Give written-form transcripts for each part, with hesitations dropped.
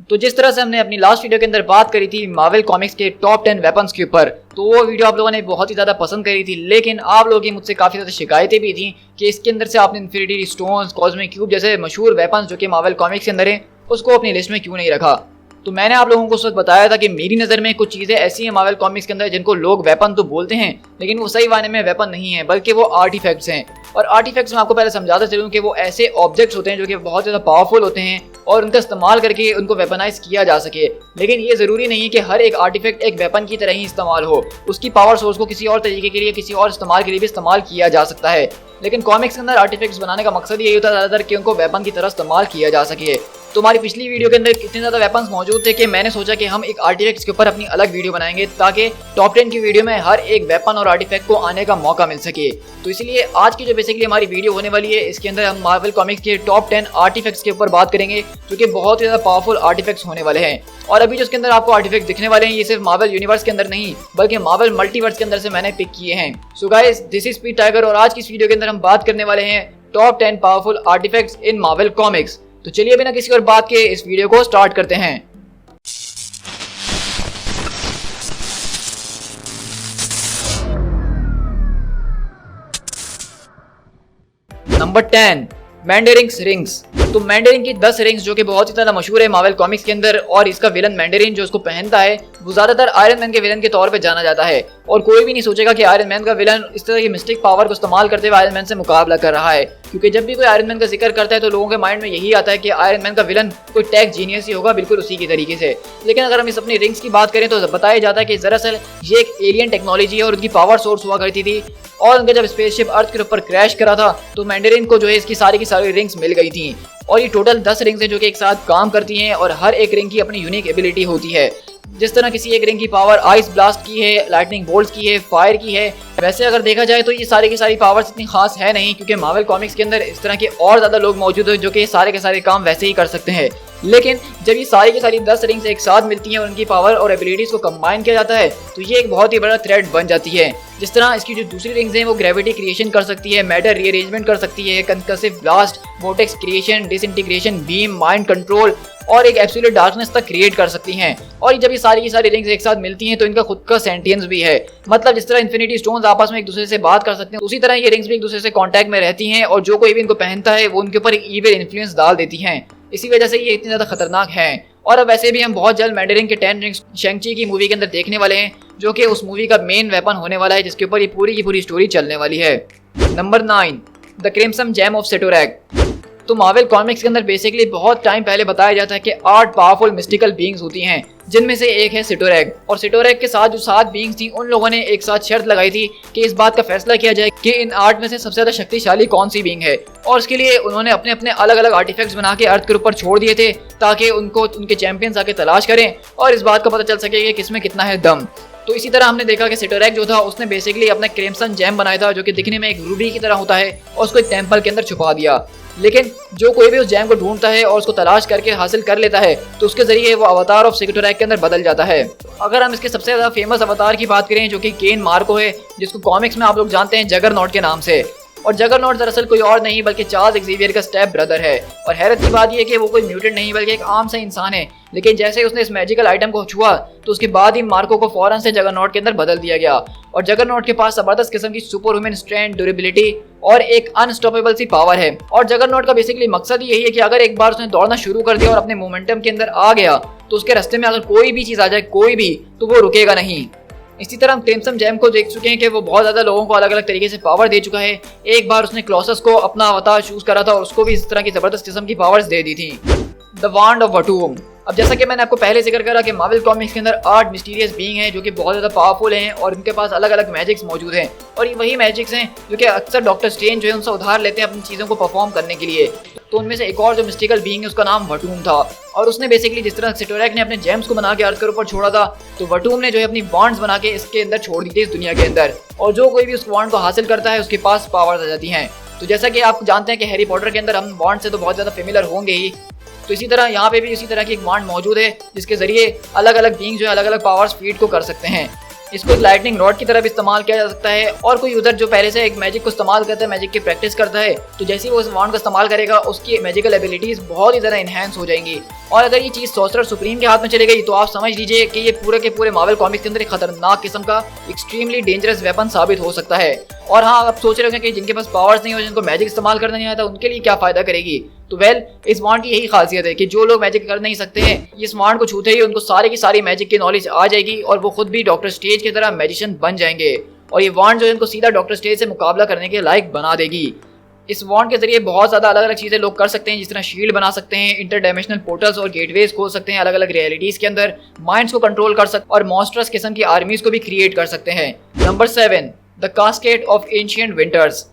तो जिस तरह से हमने अपनी लास्ट वीडियो के अंदर बात करी थी मार्वल कॉमिक्स के टॉप 10 वेपन्स के ऊपर, तो वो वीडियो आप लोगों ने बहुत ही ज़्यादा पसंद करी थी। लेकिन आप लोगों की मुझसे काफ़ी ज़्यादा शिकायतें भी थी कि इसके अंदर से आपने इन्फिनिटी स्टोन्स, कॉस्मिक क्यूब जैसे मशहूर वेपन्स जो कि मार्वल कॉमिक्स के अंदर है उसको अपनी लिस्ट में क्यों नहीं रखा। तो मैंने आप लोगों को उस वक्त बताया था कि मेरी नज़र में कुछ चीज़ें ऐसी हैं मार्वल कॉमिक्स के अंदर जिनको लोग वेपन तो बोलते हैं, लेकिन वो सही मायने में वेपन नहीं है, बल्कि वो आर्टिफैक्ट्स हैं। और आर्टिफैक्ट्स में आपको पहले समझाता चलूँ कि वो ऐसे ऑब्जेक्ट्स होते हैं जो कि बहुत ज़्यादा पावरफुल होते हैं और उनका इस्तेमाल करके उनको वेपनाइज किया जा सके। लेकिन ये ज़रूरी नहीं है कि हर एक आर्टिफैक्ट एक वेपन की तरह ही इस्तेमाल हो, उसकी पावर सोर्स को किसी और तरीके के लिए, किसी और इस्तेमाल के लिए भी इस्तेमाल किया जा सकता है। लेकिन कॉमिक्स के अंदर आर्टिफैक्ट्स बनाने का मकसद यही होता है ज़्यादातर कि उनको वेपन की तरह इस्तेमाल किया जा सके। तो हमारी पिछली वीडियो के अंदर इतने ज़्यादा वेपन्स मौजूद थे कि मैंने सोचा कि हम एक आर्टिफैक्ट्स के ऊपर अपनी अलग वीडियो बनाएंगे ताकि टॉप 10 की वीडियो में हर एक वेपन और आर्टिफैक्ट को आने का मौका मिल सके। तो इसलिए आज की जो बेसिकली हमारी वीडियो होने वाली है, इसके अंदर हम मार्वल कॉमिक्स के टॉप 10 आर्टिफैक्ट्स के ऊपर बात करेंगे जो कि बहुत ही ज़्यादा पावरफुल आर्टिफैक्ट्स होने वाले हैं। और अभी जो इसके अंदर आपको आर्टिफैक्ट दिखने वाले हैं ये सिर्फ मार्वल यूनिवर्स के अंदर नहीं बल्कि मार्वल मल्टीवर्स के अंदर से मैंने पिक किए हैं। सो guys, this is speed tiger और आज की इस वीडियो के अंदर हम बात करने वाले हैं टॉप 10 पावरफुल आर्टिफैक्ट्स इन मार्वल कॉमिक्स। तो चलिए बिना किसी और बात के इस वीडियो को स्टार्ट करते हैं। Number 10, Mandarin's rings. तो मैंडेरिन की 10 रिंग्स जो कि बहुत ही ज़्यादा मशहूर है मार्वल कॉमिक्स के अंदर, और इसका विलन मैंडेरिन जो उसको पहनता है वो ज़्यादातर आयरन मैन के विलन के तौर पे जाना जाता है। और कोई भी नहीं सोचेगा कि आयरन मैन का विलन इस तरह की मिस्टिक पावर को इस्तेमाल करते हुए आयरन मैन से मुकाबला कर रहा है, क्योंकि जब भी कोई आयरन मैन का जिक्र करता है तो लोगों के माइंड में यही आता है कि आयरन मैन का विलन कोई टेक जीनियस ही होगा, बिल्कुल उसी की तरीके से। लेकिन अगर हम इस अपनी रिंग्स की बात करें तो बताया जाता है कि दरअसल ये एक एलियन टेक्नोलॉजी है और उनकी पावर सोर्स हुआ करती थी। और उनका जब स्पेसशिप अर्थ के ऊपर क्रैश करा था तो मैंडेरिन को जो है इसकी सारी की सारी रिंग्स मिल गई थी। और ये टोटल 10 रिंग्स हैं जो कि एक साथ काम करती हैं और हर एक रिंग की अपनी यूनिक एबिलिटी होती है। जिस तरह किसी एक रिंग की पावर आइस ब्लास्ट की है, लाइटनिंग बोल्ट्स की है, फायर की है, वैसे अगर देखा जाए तो ये सारी की सारी पावर्स इतनी खास है नहीं, क्योंकि मार्वल कॉमिक्स के अंदर इस तरह के और ज़्यादा लोग मौजूद हैं जो कि सारे के सारे काम वैसे ही कर सकते हैं। लेकिन जब ये सारी की सारी 10 रिंग्स एक साथ मिलती हैं और उनकी पावर और एबिलिटीज़ को कंबाइन किया जाता है तो ये एक बहुत ही बड़ा थ्रेट बन जाती है। जिस तरह इसकी जो दूसरी रिंग्स हैं वो ग्रेविटी क्रिएशन कर सकती है, मैटर रीअरेंजमेंट कर सकती है, concussive blast, vortex creation, disintegration, beam, mind control और एक एब्सोल्यूट डार्कनेस तक क्रिएट कर सकती हैं। और जब ये सारी की सारी रिंग्स एक साथ मिलती हैं तो इनका खुद का सेंटियंस भी है। मतलब जिस तरह इन्फिनिटी स्टोन्स आपस में एक दूसरे से बात कर सकते हैं उसी तरह ये रिंग्स भी एक दूसरे से कांटेक्ट में रहती हैं और जो कोई भी इनको पहनता है वो उनके ऊपर एक ईविल इन्फ्लुएंस डाल देती हैं। इसी वजह से ये इतनी ज़्यादा खतरनाक है। और अब वैसे भी हम बहुत जल्द मैंडेरिन के 10 रिंग्स शेंग-ची की मूवी के अंदर देखने वाले हैं जो कि उस मूवी का मेन वेपन होने वाला है, जिसके ऊपर ये पूरी की पूरी स्टोरी चलने वाली है। Number 9, the crimson gem of Cyttorak. तो मार्वल कॉमिक्स के अंदर बेसिकली बहुत टाइम पहले बताया जाता है कि 8 पावरफुल मिस्टिकल बीइंग्स होती हैं, जिनमें से एक है सेटोरैक। और सेटोरैक के साथ जो 7 बीइंग्स थी उन लोगों ने एक साथ शर्त लगाई थी कि इस बात का फैसला किया जाए कि इन 8 में से सबसे ज़्यादा शक्तिशाली कौन सी बीइंग है। और उसके लिए उन्होंने अपने अपने अलग अलग आर्टिफैक्ट्स बना के अर्थ के ऊपर छोड़ दिए थे ताकि उनको उनके चैंपियंस आके तलाश करें और इस बात का पता चल सके कि किसमें कितना है दम। तो इसी तरह हमने देखा कि सेटोरैक जो था उसने बेसिकली अपना क्रिम्सन जेम बनाया था जो कि दिखने में एक रूबी की तरह होता है और उसको एक टेम्पल के अंदर छुपा दिया। लेकिन जो कोई भी उस जैम को ढूंढता है और उसको तलाश करके हासिल कर लेता है तो उसके जरिए वो अवतार ऑफ सेटोरैक के अंदर बदल जाता है। अगर हम इसके सबसे ज़्यादा फेमस अवतार की बात करें जो कि केन मार्को है, जिसको कॉमिक्स में आप लोग जानते हैं जगरनॉट के नाम से। और जगरनॉट दरअसल कोई और नहीं बल्कि चार्ल्स ज़ेवियर का स्टेप ब्रदर है। और हैरत की बात यह है कि वो कोई म्यूटेंट नहीं बल्कि एक आम सा इंसान है, लेकिन जैसे ही उसने इस मैजिकल आइटम को छुआ तो उसके बाद ही मार्को को फौरन से जगरनॉट के अंदर बदल दिया गया। और जगरनॉट के पास जबरदस्त किस्म की सुपर ह्यूमन स्ट्रेंथ, ड्यूरेबिलिटी और एक अनस्टॉपेबल सी पावर है। और जगरनॉट का बेसिकली मकसद यही है कि अगर एक बार उसने दौड़ना शुरू कर दिया और अपने मोमेंटम के अंदर आ गया तो उसके रास्ते में अगर कोई भी चीज़ आ जाए, कोई भी, तो वो रुकेगा नहीं। इसी तरह हम क्रिम्सन जेम को देख चुके हैं कि वो बहुत ज़्यादा लोगों को अलग अलग तरीके से पावर दे चुका है। एक बार उसने क्लॉसस को अपना अवतार चूज करा था और उसको भी इस तरह की ज़बरदस्त किस्म की पावर्स दे दी थी। The wand of Watoomb. अब जैसा कि मैंने आपको पहले जिक्र करा कि मार्वल कॉमिक्स के अंदर 8 मिस्टीरियस बीइंग हैं जो कि बहुत ज़्यादा पावरफुल हैं और उनके पास अलग अलग मैजिक्स मौजूद हैं। और ये वही मैजिक्स हैं जो कि अक्सर डॉक्टर स्ट्रेंज जो है उनसे उधार लेते हैं अपनी चीज़ों को परफॉर्म करने के लिए। तो उनमें से एक और जो मिस्टिकल बीइंग है उसका नाम वटूम था। और उसने बेसिकली जिस तरह सेटोरैक ने अपने जेम्स को बना के अर्थ के ऊपर छोड़ा था तो वटूम ने जो है अपनी बॉन्ड्स बना के इसके अंदर छोड़ दी थी इस दुनिया के अंदर। और जो कोई भी उस बॉन्ड को हासिल करता है उसके पास पावर्स आ जाती हैं। तो जैसा कि आप जानते हैं कि हैरी पॉटर के अंदर हम बॉन्ड से तो बहुत ज़्यादा फेमिलियर होंगे ही, तो इसी तरह यहाँ पे भी इसी तरह की एक बॉन्ड मौजूद है जिसके जरिए अलग अलग बीइंग्स जो है अलग अलग पावर्स फीड को कर सकते हैं। इसको एक लाइटनिंग रॉड की तरह भी इस्तेमाल किया जा सकता है, और कोई यूजर जो पहले से एक मैजिक को इस्तेमाल करता है, मैजिक की प्रैक्टिस करता है, तो जैसे ही वो इस वॉन्ड का इस्तेमाल करेगा उसकी मैजिकल एबिलिटीज बहुत ही ज़्यादा इनहेंस हो जाएंगी। और अगर ये चीज़ सॉर्सरर सुप्रीम के हाथ में चली गई तो आप समझ लीजिए कि ये पूरे के पूरे मार्वल कॉमिक्स के अंदर एक खतरनाक किस्म का एक्सट्रीमली डेंजरस वेपन साबित हो सकता है। और हाँ, आप सोच रहे होंगे कि जिनके पास पावर्स नहीं हो, जिनको मैजिक इस्तेमाल करना नहीं आता, उनके लिए क्या फायदा करेगी। तो वेल, इस वॉन्ड की यही खासियत है कि जो लोग मैजिक कर नहीं सकते हैं, इस वॉन्ड को छूते ही उनको सारी की सारी मैजिक की नॉलेज आ जाएगी और वो खुद भी डॉक्टर स्ट्रेंज की तरह मैजिशियन बन जाएंगे। और ये वॉन्ड जो है इनको सीधा डॉक्टर स्ट्रेंज से मुकाबला करने के लायक बना देगी। इस वॉन्ड के जरिए बहुत ज़्यादा अलग अलग चीज़ें लोग कर सकते हैं, जिस तरह शील्ड बना सकते हैं, इंटरडायमेंशनल पोर्टल्स और गेटवेज खोल सकते हैं अलग अलग रियलिटीज़ के अंदर, माइंड्स को कंट्रोल कर सकते और मॉन्स्टर्स किस्म की आर्मीज को भी क्रिएट कर सकते हैं। Number 7, the cascade of ancient winters.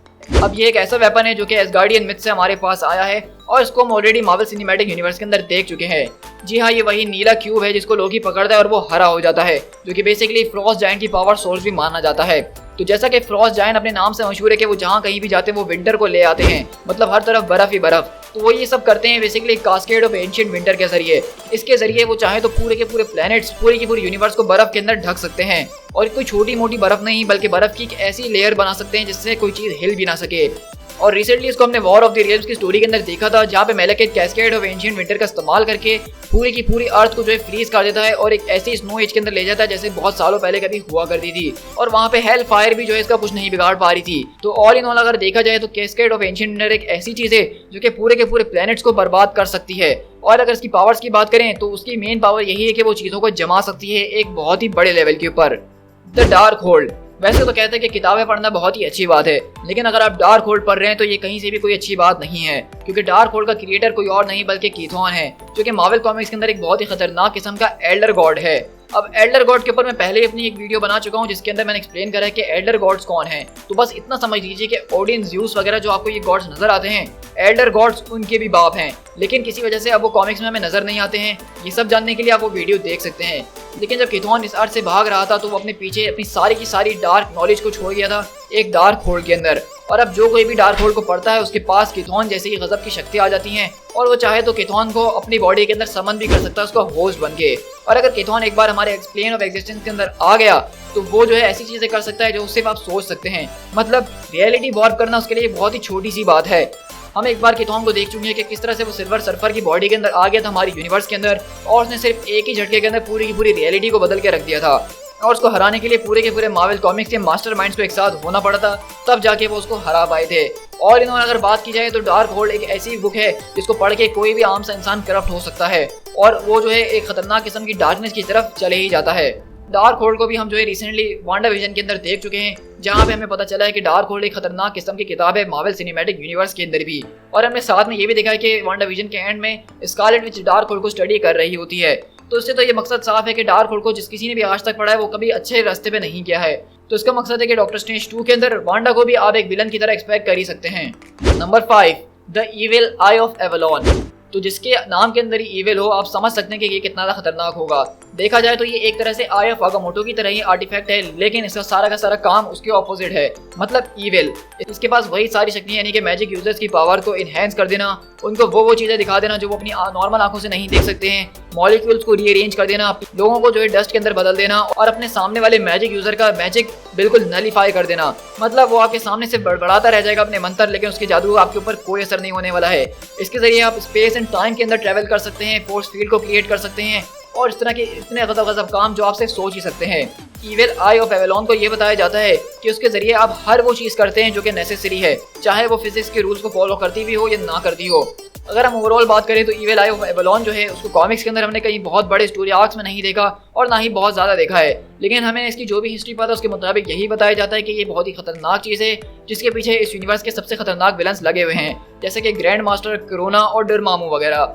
अब ये एक ऐसा वेपन है जो कि एसगार्डियन मिथ से हमारे पास आया है और इसको हम ऑलरेडी मार्वल सिनेमैटिक यूनिवर्स के अंदर देख चुके हैं। जी हाँ, ये वही नीला क्यूब है जिसको लोकी पकड़ता है और वो हरा हो जाता है, जो कि बेसिकली फ्रॉस्ट जायंट की पावर सोर्स भी माना जाता है। तो जैसा कि फ्रॉस्ट जायंट अपने नाम से मशहूर है कि वो जहाँ कहीं भी जाते हैं वो विंटर को ले आते हैं, मतलब हर तरफ बर्फ ही बर्फ। तो वो ये सब करते हैं basically cascade of ancient winter के जरिए। इसके जरिए वो चाहे तो पूरे के पूरे प्लैनेट्स, पूरी की पूरी यूनिवर्स को बर्फ के अंदर ढक सकते हैं, और कोई छोटी मोटी बर्फ नहीं बल्कि बर्फ की एक ऐसी लेयर बना सकते हैं जिससे कोई चीज़ हिल भी ना सके। और रिसेंटली इसको हमने वॉर ऑफ द रियल्म्स की स्टोरी के अंदर देखा था, जहाँ पे मेलेकेट कैस्केड ऑफ एंशिएंट विंटर का इस्तेमाल करके पूरी की पूरी अर्थ को जो है फ्रीज कर देता है और एक ऐसी स्नो एज के अंदर ले जाता है जैसे बहुत सालों पहले कभी हुआ करती थी। और वहाँ पे हेल फायर भी जो है इसका कुछ नहीं बिगाड़ पा रही थी। तो ऑल इन ऑल अगर देखा जाए तो कैस्केड ऑफ एंशिएंट विंटर एक ऐसी चीज है जो कि पूरे के पूरे प्लैनेट्स को बर्बाद कर सकती है। और अगर इसकी पावर्स की बात करें तो उसकी मेन पावर यही है कि वो चीज़ों को जमा सकती है एक बहुत ही बड़े लेवल के ऊपर। The dark hold. वैसे तो कहते हैं कि किताबें पढ़ना बहुत ही अच्छी बात है, लेकिन अगर आप डार्क होल्ड पढ़ रहे हैं तो ये कहीं से भी कोई अच्छी बात नहीं है, क्योंकि डार्क होल्ड का क्रिएटर कोई और नहीं बल्कि कीथॉन है, जो कि मार्वल कॉमिक्स के अंदर एक बहुत ही खतरनाक किस्म का एल्डर गॉड है। अब एल्डर गॉड के ऊपर मैं पहले ही अपनी एक वीडियो बना चुका हूँ जिसके अंदर मैंने एक्सप्लेन करा है कि एल्डर गॉड्स कौन हैं। तो बस इतना समझ लीजिए कि ओडिन, ज़्यूस वगैरह जो आपको ये गॉड्स नजर आते हैं, एल्डर गॉड्स उनके भी बाप हैं, लेकिन किसी वजह से अब वो कॉमिक्स में हमें नजर नहीं आते हैं। ये सब जानने के लिए आप वो वीडियो देख सकते हैं। लेकिन जब कीथॉन इस अर्थ से भाग रहा था तो वो अपने पीछे अपनी सारी की सारी डार्क नॉलेज को छोड़ गया था एक डार्क होल्ड के अंदर। और अब जो कोई भी डार्क होल्ड को पढ़ता है उसके पास कीथॉन जैसी ही गजब की शक्ति आ जाती हैं, और वो चाहे तो कीथॉन को अपनी बॉडी के अंदर समन भी कर सकता है उसका होस्ट बन के। और अगर कीथॉन एक बार हमारे एक्सप्लेन ऑफ एग्जिस्टेंस के अंदर आ गया तो वो जो है ऐसी चीजें कर सकता है जो सिर्फ आप सोच सकते हैं। मतलब रियलिटी वॉर्प करना उसके लिए बहुत ही छोटी सी बात है। हम एक बार कीथॉन को देख चुके हैं कि किस तरह से वो सिल्वर सर्फर की बॉडी के अंदर आ गया था हमारी यूनिवर्स के अंदर, और उसने सिर्फ एक ही झटके के अंदर पूरी की पूरी रियलिटी को बदल के रख दिया था। और उसको हराने के लिए पूरे के पूरे मार्वल कॉमिक्स के मास्टरमाइंड्स को एक साथ होना पड़ा था, तब जाके वो उसको हरा पाए थे। और इन्होंने अगर बात की जाए तो डार्क होल्ड एक ऐसी बुक है जिसको पढ़ के कोई भी आम सा इंसान करप्ट हो सकता है, और वो जो है एक खतरनाक किस्म की डार्कनेस की तरफ चले ही जाता है। डार्क होल्ड को भी हम जो है रिसेंटली वांडा विजन के अंदर देख चुके हैं, जहाँ पे हमें पता चला है कि डार्क होल्ड एक खतरनाक किस्म की किताब है मार्वल सिनेमैटिक यूनिवर्स के अंदर भी। और हमने साथ में ये भी देखा है कि वांडा विजन के एंड में स्कारलेट विच डार्क होल्ड को स्टडी कर रही होती है। तो इससे तो ये मकसद साफ है कि डार्क होल्ड को जिस किसी ने भी आज तक पढ़ा है वो कभी अच्छे रास्ते पे नहीं गया है। तो इसका मकसद है कि डॉक्टर स्ट्रेंज 2 के अंदर वांडा को भी आप एक विलन की तरह एक्सपेक्ट कर ही सकते हैं। Number 5, the evil I of Avalon. तो जिसके नाम के अंदर ही इविल हो, आप समझ सकते हैं कि ये कितना ज़्यादा खतरनाक होगा। देखा जाए तो ये एक तरह से आई ऑफ आगामोटो की तरह ही आर्टिफैक्ट है, लेकिन इसका सारा का सारा काम उसके ऑपोजिट है, मतलब इविल। इसके पास वही सारी शक्तियाँ यानी कि मैजिक यूजर्स की पावर को इनहेंस कर देना, उनको वो चीज़ें दिखा देना जो वो अपनी नॉर्मल आंखों से नहीं देख सकते हैं, मॉलिक्यूल्स को रीअरेंज कर देना, लोगों को जो है डस्ट के अंदर बदल देना, और अपने सामने वाले मैजिक यूजर का मैजिक बिल्कुल नलीफाई कर देना। मतलब वो आपके सामने से बड़बड़ाता रह जाएगा अपने मंत्र, लेकिन उसके जादू आपके ऊपर कोई असर नहीं होने वाला है। इसके जरिए आप स्पेस एंड टाइम के अंदर ट्रैवल कर सकते हैं, फोर्स फील्ड को क्रिएट कर सकते हैं, और इस तरह के इतने गजब काम जो आप सिर्फ सोच ही सकते हैं। इविल आई ऑफ एवलॉन को ये बताया जाता है कि उसके जरिए आप हर वो चीज़ करते हैं जो कि नेसेसरी है, चाहे वो फिजिक्स के रूल्स को फॉलो करती भी हो या ना करती हो। अगर हम ओवरऑल बात करें तो इविल आई ऑफ एवलॉन जो है उसको कॉमिक्स के अंदर हमने कहीं बहुत बड़े स्टोरी आर्क्स में नहीं देखा और ना ही बहुत ज़्यादा देखा है, लेकिन हमें इसकी जो भी हिस्ट्री पता है उसके मुताबिक यही बताया जाता है कि ये बहुत ही खतरनाक चीज़ है जिसके पीछे इस यूनिवर्स के सबसे खतरनाक विलन्स लगे हुए हैं, जैसे कि ग्रैंड मास्टर, कोरोना और डरमामू वगैरह।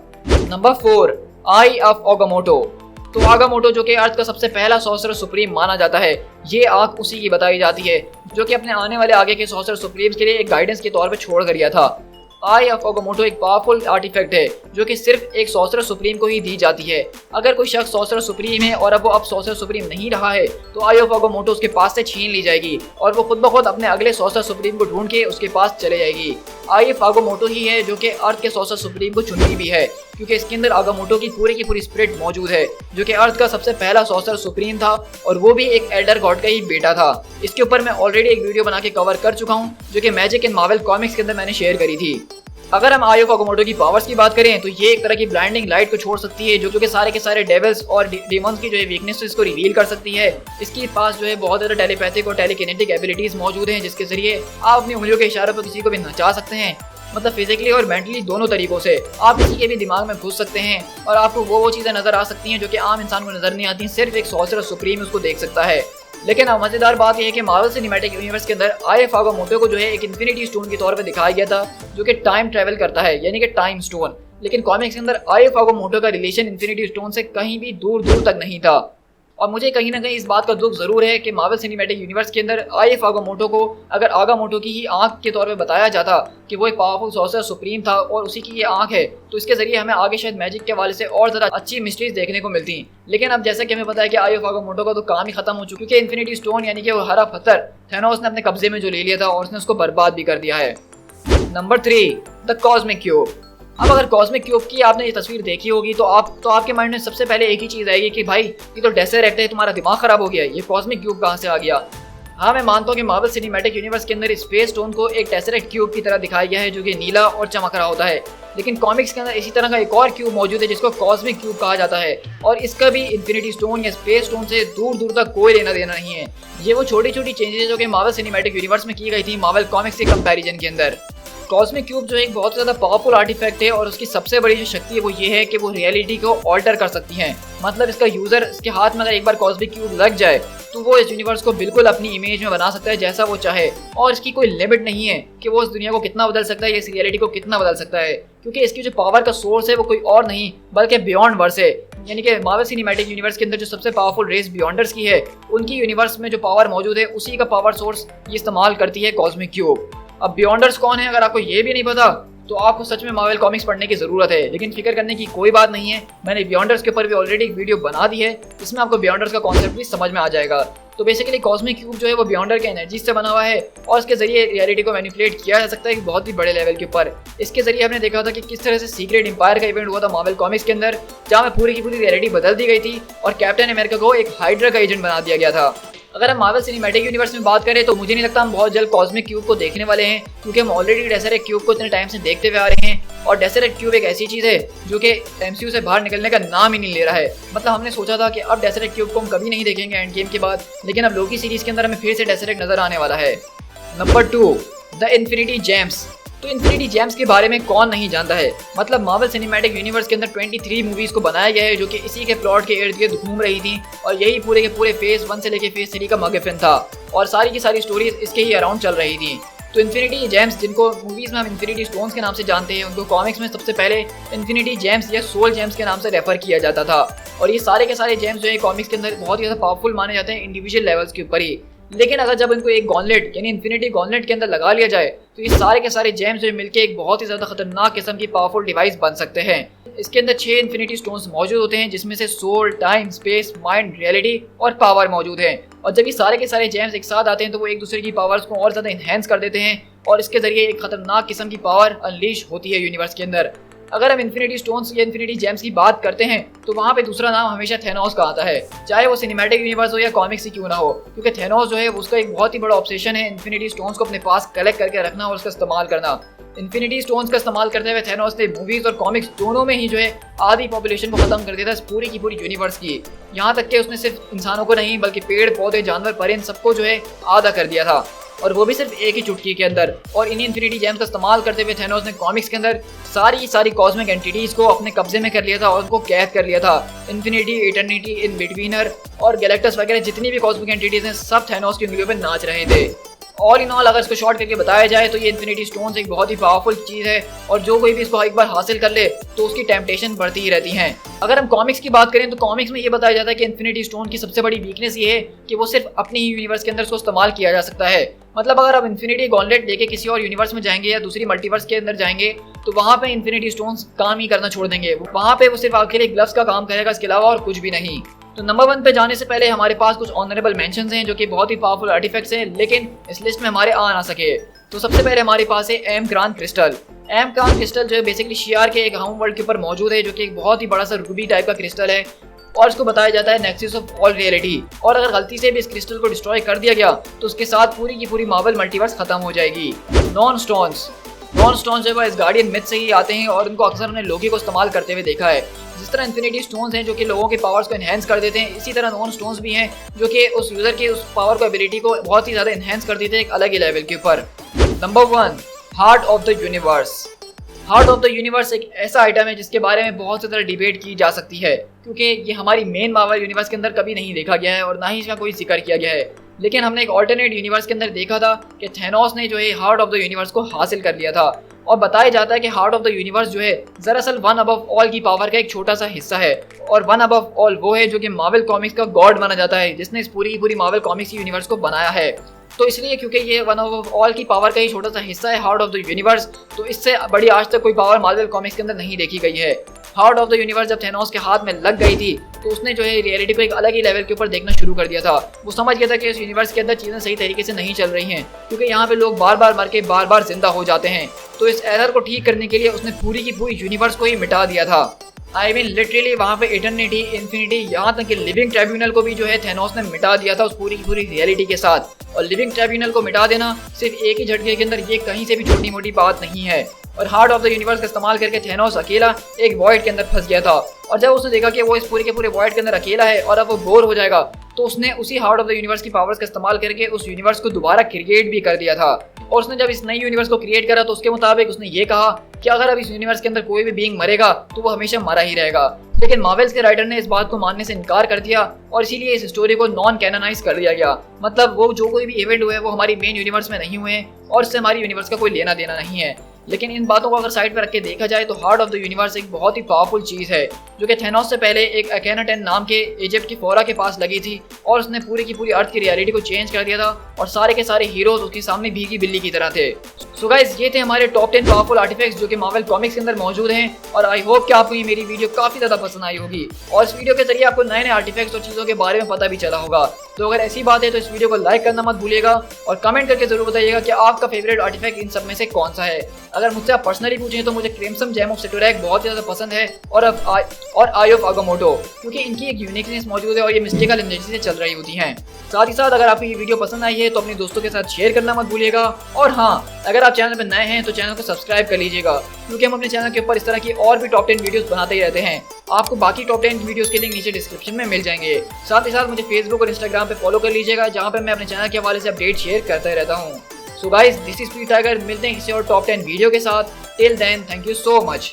Number 4, eye of Agamotto. तो आगामोटो जो कि अर्थ का सबसे पहला सॉर्सरर सुप्रीम माना जाता है, ये आंख उसी की बताई जाती है जो कि अपने आने वाले आगे के सॉर्सरर सुप्रीम्स के लिए एक गाइडेंस के तौर पे छोड़ कर गया था। आई ऑफ आगामोटो एक पावरफुल आर्टिफैक्ट है जो कि सिर्फ एक सॉर्सरर सुप्रीम को ही दी जाती है। अगर कोई शख्स सॉर्सरर सुप्रीम है और अब वो अब सॉर्सरर सुप्रीम नहीं रहा है तो आई ऑफ आगामोटो उसके पास से छीन ली जाएगी और वो खुद ब खुद अपने अगले सॉर्सरर सुप्रीम को ढूंढ के उसके पास चले जाएगी। आई ऑफ आगामोटो ही है जो कि अर्थ के सॉर्सरर सुप्रीम को चुनती भी है, क्योंकि इसके अंदर आगामोटो की पूरी स्पिरिट मौजूद है, जो कि अर्थ का सबसे पहला सॉर्सरर सुप्रीम था और वो भी एक एल्डर गॉड का ही बेटा था। इसके ऊपर मैं ऑलरेडी एक वीडियो बना के कवर कर चुका हूँ, जो कि मैजिक इन मार्वल कॉमिक्स के अंदर मैंने शेयर करी थी। अगर हम आई ऑफ आगामोटो की पावर्स की बात करें तो ये एक तरह की ब्लाइंडिंग लाइट को छोड़ सकती है, जो कि सारे के सारे डेविल्स और डेमंस की जो है वीकनेसेस को रिवील कर सकती है। इसके पास जो है बहुत ज़्यादा टेलीपैथिक और टेलीकिनेटिक एबिलिटीज मौजूद हैं, जिसके जरिए आप अपनी उंगलियों के इशारों पर किसी को भी नचा सकते हैं, मतलब फिजिकली और मेंटली दोनों तरीकों से आप किसी के भी दिमाग में घुस सकते हैं और आपको वो चीज़ें नजर आ सकती हैं जो कि आम इंसान को नजर नहीं आती, सिर्फ एक सॉर्सरर सुप्रीम उसको देख सकता है। लेकिन अब मजेदार बात यह है कि मार्वल सिनेमैटिक यूनिवर्स के अंदर आई ऑफ आगामोटो को जो है एक इन्फिनिटी स्टोन के तौर पे दिखाया गया था, जो कि टाइम ट्रेवल करता है, यानी कि टाइम स्टोन। लेकिन कॉमिक्स के अंदर आई ऑफ आगामोटो का रिलेशन इन्फिनिटी स्टोन से कहीं भी दूर दूर तक नहीं था। और मुझे कहीं ना कहीं इस बात का दुख जरूर है कि मार्वल सिनेमैटिक यूनिवर्स के अंदर आई ऑफ आगामोटो को अगर आगामोटो की ही आंख के तौर पे बताया जाता कि वो एक पावरफुल सॉर्सरर सुप्रीम था और उसी की ये आंख है, तो इसके जरिए हमें आगे शायद मैजिक के हवाले से और ज़्यादा अच्छी मिस्ट्रीज देखने को मिलती। लेकिन अब जैसा कि हमें पता है कि आई ऑफ आगामोटो का तो काम ही खत्म हो चुका है, क्योंकि इन्फिनिटी स्टोन यानी कि वो हरा पत्थर थैनोस ने अपने कब्जे में जो ले लिया था और उसने उसको बर्बाद भी कर दिया है। Number 3, the cosmic cube. अब अगर कॉस्मिक क्यूब की आपने ये तस्वीर देखी होगी तो आपके माइंड में सबसे पहले एक ही चीज़ आएगी कि भाई ये तो डेसरेक्ट है, तुम्हारा दिमाग खराब हो गया, ये कॉस्मिक क्यूब कहाँ से आ गया। हाँ, मैं मानता हूँ कि मार्वल सिनेमैटिक यूनिवर्स के अंदर स्पेस स्टोन को एक डेसरेक्ट क्यूब की तरह दिखाया गया है, जो कि नीला और चमक रहा होता है। लेकिन कॉमिक्स के अंदर इसी तरह का एक और क्यूब मौजूद है जिसको कॉस्मिक क्यूब कहा जाता है, और इसका भी इन्फिनिटी स्टोन या स्पेस स्टोन से दूर दूर तक कोई लेना देना नहीं है। ये वो छोटी छोटी चेंजेस जो कि मार्वल सिनेमैटिक यूनिवर्स में की गई थी मार्वल कॉमिक्स के कंपैरिजन के अंदर। कॉस्मिक क्यूब जो एक बहुत ज़्यादा पावरफुल आर्टिफैक्ट है और उसकी सबसे बड़ी जो शक्ति है वो ये है कि वो रियलिटी को ऑल्टर कर सकती है। मतलब इसका यूज़र, इसके हाथ में अगर एक बार कॉस्मिक क्यूब लग जाए तो वो इस यूनिवर्स को बिल्कुल अपनी इमेज में बना सकता है जैसा वो चाहे, और इसकी कोई लिमिट नहीं है कि वो इस दुनिया को कितना बदल सकता है या इस रियलिटी को कितना बदल सकता है, क्योंकि इसकी जो पावर का सोर्स है वो कोई और नहीं बल्कि बियॉन्ड वर्स है। यानी कि मार्वल सिनेमैटिक यूनिवर्स के अंदर जो सबसे पावरफुल रेस बियॉन्डर्स की है, उनकी यूनिवर्स में जो पावर मौजूद है उसी का पावर सोर्स ये इस्तेमाल करती है कॉस्मिक क्यूब। अब बियॉन्डर्स कौन है, अगर आपको ये भी नहीं पता तो आपको सच में मार्वल कॉमिक्स पढ़ने की जरूरत है। लेकिन फिक्र करने की कोई बात नहीं है, मैंने बियॉन्डर्स के ऊपर भी ऑलरेडी एक वीडियो बना दी है, इसमें आपको बियॉन्डर्स का कॉन्सेप्ट भी समझ में आ जाएगा। तो बेसिकली कॉस्मिक क्यूब जो है वो बियॉन्डर के एनर्जी से बना हुआ है और इसके जरिए रियलिटी को मैनिपुलेट किया जा सकता है बहुत ही बड़े लेवल के ऊपर। इसके जरिए हमने देखा था कि किस तरह से सीक्रेट एम्पायर का इवेंट हुआ था मार्वल कॉमिक्स के अंदर, जहाँ में पूरी की पूरी रियलिटी बदल दी गई थी और कैप्टन अमेरिका को एक हाइड्रा का एजेंट बना दिया गया था। अगर हम मार्वल सिनेमैटिक यूनिवर्स में बात करें तो मुझे नहीं लगता हम बहुत जल्द कॉस्मिक क्यूब को देखने वाले हैं, क्योंकि हम ऑलरेडी डेसरेक्ट क्यूब को इतने टाइम से देखते हुए आ रहे हैं और डेसरेक्ट क्यूब एक ऐसी चीज़ है जो कि एमसीयू से बाहर निकलने का नाम ही नहीं ले रहा है। मतलब हमने सोचा था कि अब डेसरेक्ट क्यूब को हम कभी नहीं देखेंगे एंड गेम के बाद, लेकिन अब लोकी सीरीज के अंदर हमें फिर से डेसरेक्ट नजर आने वाला है। Number 2, the infinity James. तो इन्फिनिटी जेम्स के बारे में कौन नहीं जानता है। मतलब मार्वल सिनेमैटिक यूनिवर्स के अंदर 23 मूवीज को बनाया गया है जो कि इसी के प्लॉट के इर्द गिर्द घूम रही थी और यही पूरे के पूरे फेज 1 से लेके फेज 3 का मगफिन था और सारी की सारी स्टोरीज इसके ही अराउंड चल रही थी। तो इन्फिनिटी जेम्स, जिनको मूवीज में हम इन्फिनिटी स्टोन्स के नाम से जानते हैं, उनको कॉमिक्स में सबसे पहले इन्फिनिटी जेम्स या सोल जेम्स के नाम से रेफर किया जाता था। और ये सारे के सारे जेम्स जो है कॉमिक्स के अंदर बहुत ही ज़्यादा पावरफुल माने जाते हैं इंडिविजुअल लेवल्स के ऊपर ही। लेकिन अगर जब इनको एक गॉन्टलेट यानी इन्फिनिटी गॉन्टलेट के अंदर लगा लिया जाए तो ये सारे के सारे जेम्स जो मिलके एक बहुत ही ज़्यादा खतरनाक किस्म की पावरफुल डिवाइस बन सकते हैं। इसके अंदर 6 इन्फिनिटी स्टोन्स मौजूद होते हैं, जिसमें से soul, time, space, mind, reality और पावर मौजूद है। और जब ये सारे के सारे जेम्स एक साथ आते हैं तो वो एक दूसरे की पावर्स को और ज़्यादा इन्हेंस कर देते हैं और इसके जरिए एक खतरनाक किस्म की पावर अनलीश होती है यूनिवर्स के अंदर। अगर हम इन्फिनिटी स्टोन्स या इन्फिनिटी जेम्स की बात करते हैं तो वहाँ पे दूसरा नाम हमेशा थैनोस का आता है, चाहे वो सिनेमैटिक यूनिवर्स हो या कॉमिक्स ही क्यों ना हो, क्योंकि थैनोस जो है उसका एक बहुत ही बड़ा ऑब्सेशन है इन्फिनिटी स्टोन्स को अपने पास कलेक्ट करके रखना और उसका इस्तेमाल करना। इन्फिनिटी स्टोन्स का इस्तेमाल करते हुए थैनोस ने मूवीज और कॉमिक्स दोनों में ही जो है आधी पॉपुलेशन को खत्म कर दिया था इस पूरी की पूरी यूनिवर्स की। यहाँ तक कि उसने सिर्फ इंसानों को नहीं बल्कि पेड़ पौधे, जानवर, परिंद सबको जो है आधा कर दिया था, और वो भी सिर्फ एक ही चुटकी के अंदर। और इन्हीं इन्फिनिटी जेम्स का इस्तेमाल करते हुए थैनोस ने कॉमिक्स के अंदर सारी कॉस्मिक एंटिटीज को अपने कब्जे में कर लिया था और उनको कैद कर लिया था। इन्फिनिटी, इटर्निटी, इन बिटवीनर और गैलेक्टस वगैरह जितनी भी कॉस्मिक एंटिटीज हैं सब थैनोस की उंगलियों पर नाच रहे थे। ऑल इन ऑल अगर इसको शॉर्ट करके बताया जाए तो ये इन्फिनिटी स्टोन्स एक बहुत ही पावरफुल चीज़ है और जो कोई भी इसको एक बार हासिल कर ले तो उसकी टेम्पटेशन बढ़ती ही रहती है। अगर हम कॉमिक्स की बात करें तो कॉमिक्स में ये बताया जाता है कि इन्फिनिटी स्टोन की सबसे बड़ी वीकनेस ये है कि वो सिर्फ अपनी ही यूनिवर्स के अंदर उसको इस्तेमाल किया जा सकता है। मतलब अगर आप इन्फिनिटी गॉन्टलेट लेके किसी और यूनिवर्स में जाएंगे या दूसरी मल्टीवर्स के अंदर जाएंगे तो वहाँ पे इन्फिनिटी स्टोन्स काम ही करना छोड़ देंगे, वहाँ पे वो सिर्फ अकेले ग्लव्स का काम करेगा, इसके अलावा और कुछ भी नहीं। तो नंबर 1 पे जाने से पहले हमारे पास कुछ ऑनरेबल मेंशंस हैं जो कि बहुत ही पावरफुल आर्टिफैक्ट्स हैं लेकिन इस लिस्ट में हमारे आ ना सके। तो सबसे पहले हमारे पास है एम ग्रांड क्रिस्टल। एमकान क्रिस्टल जो है बेसिकली शियार के एक होम वर्ल्ड के ऊपर मौजूद है, जो कि एक बहुत ही बड़ा सा रूबी टाइप का क्रिस्टल है और इसको बताया जाता है नेक्सस ऑफ ऑल रियलिटी। और अगर गलती से भी इस क्रिस्टल को डिस्ट्रॉय कर दिया गया तो उसके साथ पूरी की पूरी मार्वल मल्टीवर्स खत्म हो जाएगी। नॉन स्टोन्स जो है इस गार्डियन मिथ से ही आते हैं और उनको अक्सर हमने लोकी को इस्तेमाल करते हुए देखा है। जिस तरह इन्फिनिटी स्टोन्स हैं जो कि लोगों के पावर्स को एनहेंस कर देते हैं, इसी तरह नॉन स्टोन्स भी हैं जो कि उस यूजर के उस पावर को एबिलिटी को बहुत ही ज़्यादा एनहेंस कर देते हैं एक अलग ही लेवल के ऊपर। Number 1, heart of the universe. Heart of the universe एक ऐसा आइटम है जिसके बारे में बहुत ज़्यादा डिबेट की जा सकती है, क्योंकि ये हमारी मेन मार्वल यूनिवर्स के अंदर कभी नहीं देखा गया है और ना ही इसका कोई जिक्र किया गया है। लेकिन हमने एक ऑल्टरनेट यूनिवर्स के अंदर देखा था कि थैनोस ने जो है हार्ट ऑफ द यूनिवर्स को हासिल कर लिया था और बताया जाता है कि हार्ट ऑफ द यूनिवर्स जो है दरअसल वन अबव ऑल की पावर का एक छोटा सा हिस्सा है और वन अबव ऑल वो है जो कि मार्वल कॉमिक्स का गॉड माना जाता है, जिसने इस पूरी की पूरी मार्वल कॉमिक्स यूनिवर्स को बनाया है। तो इसलिए क्योंकि ये वन ऑफ ऑल की पावर का ही छोटा सा हिस्सा है हार्ट ऑफ द यूनिवर्स, तो इससे बड़ी आज तक कोई पावर मार्वल कॉमिक्स के अंदर नहीं देखी गई है। हार्ट ऑफ द यूनिवर्स जब थैनोस के हाथ में लग गई थी तो उसने जो है रियलिटी को एक अलग ही लेवल के ऊपर देखना शुरू कर दिया था। वो समझ गया था कि इस यूनिवर्स के अंदर चीज़ें सही तरीके से नहीं चल रही हैं, क्योंकि यहाँ पे लोग बार बार मर के बार बार जिंदा हो जाते हैं। तो इस एरर को ठीक करने के लिए उसने पूरी की पूरी यूनिवर्स को ही मिटा दिया था। आई मीन लिटरली वहाँ पे इटर्निटी, इन्फिनिटी, यहाँ तक कि लिविंग ट्राइब्यूनल को भी जो है थैनोस ने मिटा दिया था उस पूरी की पूरी रियलिटी के साथ। और लिविंग ट्राइब्यूनल को मिटा देना सिर्फ एक ही झटके के अंदर ये कहीं से भी छोटी मोटी बात नहीं है। और हार्ट ऑफ द यूनिवर्स का इस्तेमाल करके थैनोस अकेला एक वॉइड के अंदर फंस गया था और जब उसने देखा कि वो इस पूरे के पूरे वॉइड के अंदर अकेला है और अब वो बोर हो जाएगा, तो उसने उसी हार्ट ऑफ द यूनिवर्स की पावर्स का इस्तेमाल करके उस यूनिवर्स को दोबारा क्रिएट भी कर दिया था। और उसने जब इस नई यूनिवर्स को क्रिएट करा तो उसके मुताबिक उसने ये कहा कि अगर अब इस यूनिवर्स के अंदर कोई भी बीइंग मरेगा तो वो हमेशा मरा ही रहेगा। लेकिन मार्वल्स के राइटर ने इस बात को मानने से इनकार कर दिया और इसीलिए इस स्टोरी को नॉन कैनोनाइज कर दिया गया। मतलब वो जो कोई भी इवेंट हुए वो हमारी मेन यूनिवर्स में नहीं हुए हैं और इससे हमारी यूनिवर्स का कोई लेना देना नहीं है। लेकिन इन बातों को अगर साइड पर रख के देखा जाए तो हार्ट ऑफ द यूनिवर्स एक बहुत ही पावरफुल चीज़ है जो कि थैनोस से पहले एक अकेनाटेन नाम के इजिप्ट की फोरा के पास लगी थी और उसने पूरी की पूरी अर्थ की रियलिटी को चेंज कर दिया था और सारे के सारे हीरोज उसके सामने भीगी बिल्ली की तरह थे। सो गाइस, ये थे हमारे टॉप 10 पावरफुल आर्टिफैक्ट्स जो कि मार्वल कॉमिक्स के अंदर मौजूद हैं और आई होप कि आपको ये मेरी वीडियो काफ़ी ज़्यादा पसंद आई होगी और इस वीडियो के जरिए आपको नए नए आर्टिफैक्ट्स और चीज़ों के बारे में पता भी चला होगा। तो अगर ऐसी बात है तो इस वीडियो को लाइक करना मत भूलिएगा और कमेंट करके जरूर बताइएगा कि आपका फेवरेट आर्टिफैक्ट इन सब में से कौन सा है। अगर मुझसे आप पर्सनली पूछें तो मुझे क्रिम्सन जेम ऑफ सेटोरैक बहुत ज़्यादा पसंद है और आई ऑफ आगामोटो, क्योंकि इनकी एक यूनिकनेस मौजूद है और ये मिस्टिकल एनर्जी से चल रही होती हैं। साथ ही साथ अगर आपको ये वीडियो पसंद आई है तो अपने दोस्तों के साथ शेयर करना मत भूलिएगा और हाँ, अगर आप चैनल पर नए हैं तो चैनल को सब्सक्राइब कर लीजिएगा, क्योंकि हम अपने चैनल के ऊपर इस तरह की और भी टॉप 10 वीडियोस बनाते ही रहते हैं। आपको बाकी टॉप 10 वीडियोस के लिंक नीचे डिस्क्रिप्शन में मिल जाएंगे। साथ ही साथ मुझे फेसबुक और इंस्टाग्राम पे फॉलो कर लीजिएगा, जहाँ पे मैं अपने चैनल के हवाले से अपडेट शेयर करता रहता हूँ। So guys, this is P Tiger. मिलते हैं किसी और टॉप 10 वीडियो के साथ। Till then, thank you so much.